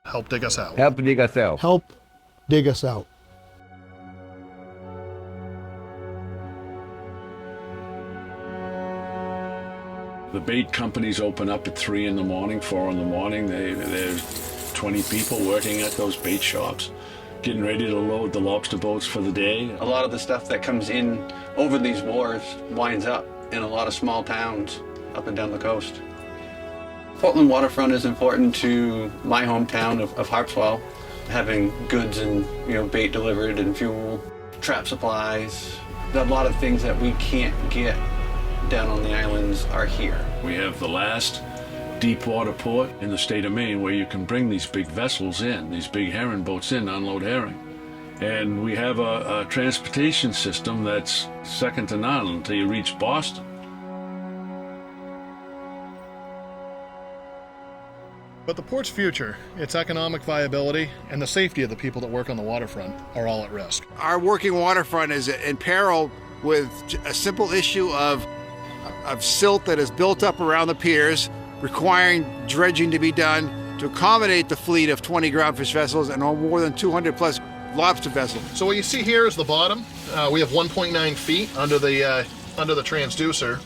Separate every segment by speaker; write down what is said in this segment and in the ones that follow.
Speaker 1: Help dig us out.
Speaker 2: Help dig us out.
Speaker 3: Help dig us out.
Speaker 4: The bait companies open up at 3 in the morning, 4 in the morning. There's 20 people working at those bait shops, getting ready to load the lobster boats for the day.
Speaker 5: A lot of the stuff that comes in over these wharves winds up in a lot of small towns up and down the coast. Portland waterfront is important to my hometown of Harpswell, having goods and bait delivered and fuel, trap supplies. A lot of things that we can't get down on the islands are here.
Speaker 4: We have the last deep water port in the state of Maine where you can bring these big vessels in, these big herring boats in to unload herring. And we have a transportation system that's second to none until you reach Boston.
Speaker 1: But the port's future, its economic viability, and the safety of the people that work on the waterfront are all at risk.
Speaker 6: Our working waterfront is in peril with a simple issue of silt that is built up around the piers, requiring dredging to be done to accommodate the fleet of 20 groundfish vessels and more than 200 plus lobster vessels.
Speaker 1: So what you see here is the bottom. We have 1.9 feet under the transducer,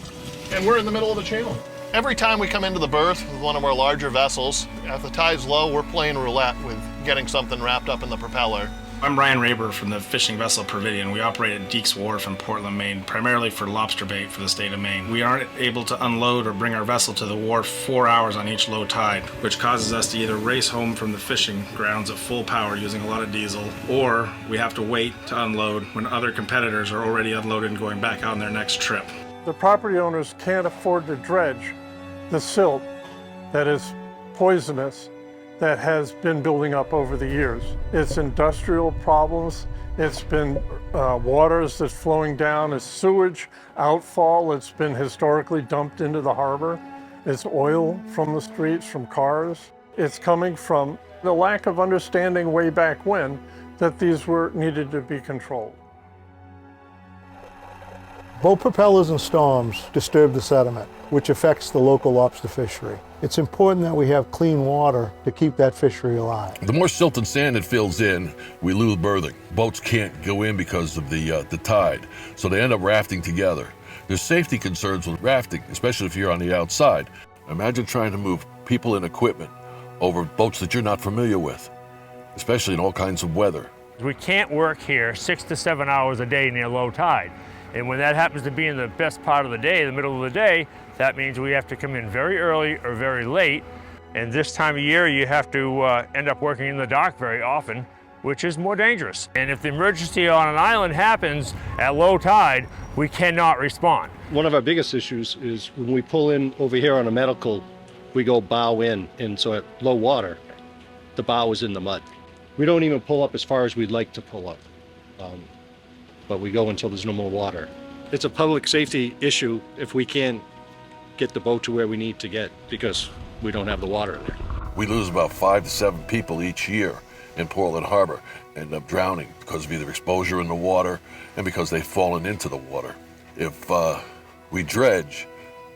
Speaker 1: and we're in the middle of the channel. Every time we come into the berth with one of our larger vessels, if the tide's low, we're playing roulette with getting something wrapped up in the propeller.
Speaker 7: I'm Ryan Raber from the fishing vessel Prohibitively. We operate at Deeks Wharf in Portland, Maine, primarily for lobster bait for the state of Maine. We aren't able to unload or bring our vessel to the wharf 4 hours on each low tide, which causes us to either race home from the fishing grounds at full power using a lot of diesel, or we have to wait to unload when other competitors are already unloaded and going back on their next trip.
Speaker 8: The property owners can't afford to dredge the silt that is poisonous that has been building up over the years. It's industrial problems. It's been waters that's flowing down. It's sewage outfall. It's been historically dumped into the harbor. It's oil from the streets, from cars. It's coming from the lack of understanding way back when that these needed to be controlled.
Speaker 3: Boat propellers and storms disturb the sediment, which affects the local lobster fishery. It's important that we have clean water to keep that fishery alive.
Speaker 9: The more silt and sand it fills in, we lose berthing. Boats can't go in because of the tide, so they end up rafting together. There's safety concerns with rafting, especially if you're on the outside. Imagine trying to move people and equipment over boats that you're not familiar with, especially in all kinds of weather.
Speaker 10: We can't work here 6 to 7 hours a day near low tide. And when that happens to be in the best part of the day, the middle of the day, that means we have to come in very early or very late. And this time of year, you have to end up working in the dark very often, which is more dangerous. And if the emergency on an island happens at low tide, we cannot respond.
Speaker 11: One of our biggest issues is when we pull in over here on a medical, we go bow in, and so at low water, the bow is in the mud. We don't even pull up as far as we'd like to pull up. But we go until there's no more water. It's a public safety issue if we can't get the boat to where we need to get because we don't have the water there.
Speaker 9: We lose about 5 to 7 people each year in Portland Harbor, end up drowning because of either exposure in the water and because they've fallen into the water. If we dredge,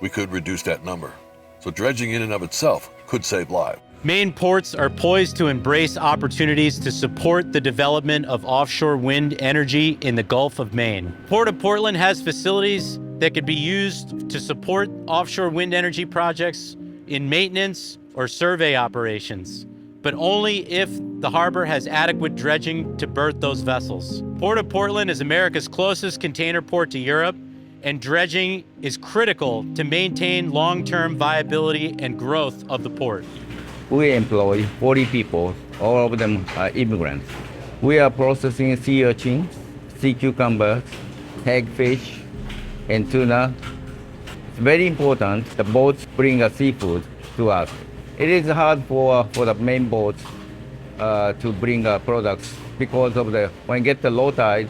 Speaker 9: we could reduce that number. So dredging in and of itself could save lives.
Speaker 12: Maine ports are poised to embrace opportunities to support the development of offshore wind energy in the Gulf of Maine. Port of Portland has facilities that could be used to support offshore wind energy projects in maintenance or survey operations, but only if the harbor has adequate dredging to berth those vessels. Port of Portland is America's closest container port to Europe, and dredging is critical to maintain long-term viability and growth of the port.
Speaker 2: We employ 40 people, all of them are immigrants. We are processing sea urchins, sea cucumbers, hagfish, and tuna. It's very important the boats bring a seafood to us. It is hard for the main boats to bring products because of when you get the low tide,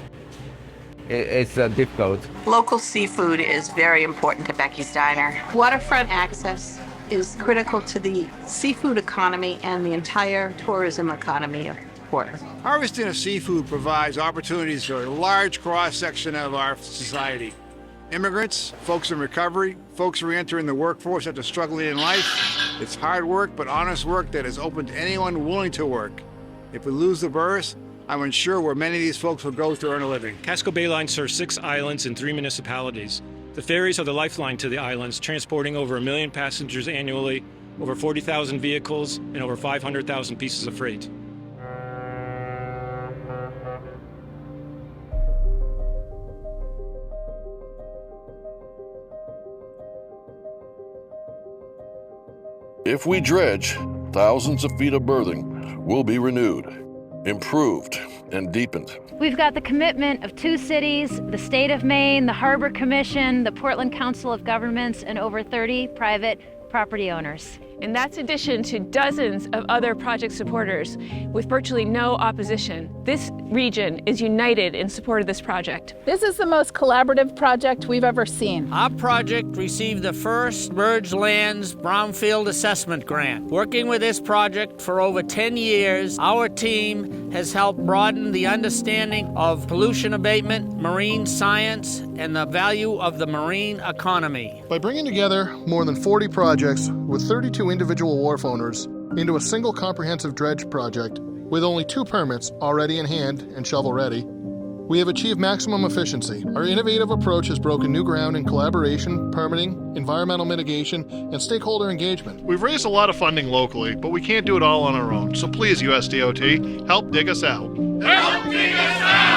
Speaker 2: it's difficult.
Speaker 13: Local seafood is very important to Becky's Diner. Waterfront access is critical to the seafood economy and the entire tourism economy of Portland.
Speaker 6: Harvesting of seafood provides opportunities for a large cross-section of our society. Immigrants, folks in recovery, folks re-entering the workforce after struggling in life, It's hard work, but honest work that is open to anyone willing to work. If we lose the berths, I'm unsure where many of these folks will go to earn a living.
Speaker 14: Casco Bay Line serves 6 islands and 3 municipalities. The ferries are the lifeline to the islands, transporting over 1 million passengers annually, over 40,000 vehicles, and over 500,000 pieces of freight.
Speaker 9: If we dredge, thousands of feet of berthing will be renewed, improved, and deepened.
Speaker 15: We've got the commitment of 2 cities, the state of Maine, the Harbor Commission, the Portland Council of Governments, and over 30 private property owners.
Speaker 16: And that's in addition to dozens of other project supporters with virtually no opposition. This region is united in support of this project.
Speaker 17: This is the most collaborative project we've ever seen.
Speaker 18: Our project received the first Merged Lands Brownfield Assessment Grant. Working with this project for over 10 years, our team has helped broaden the understanding of pollution abatement, marine science, and the value of the marine economy.
Speaker 1: By bringing together more than 40 projects with 32 individual wharf owners into a single comprehensive dredge project with only 2 permits already in hand and shovel-ready, we have achieved maximum efficiency. Our innovative approach has broken new ground in collaboration, permitting, environmental mitigation, and stakeholder engagement. We've raised a lot of funding locally, but we can't do it all on our own. So please, USDOT, help dig us out. Help dig us out!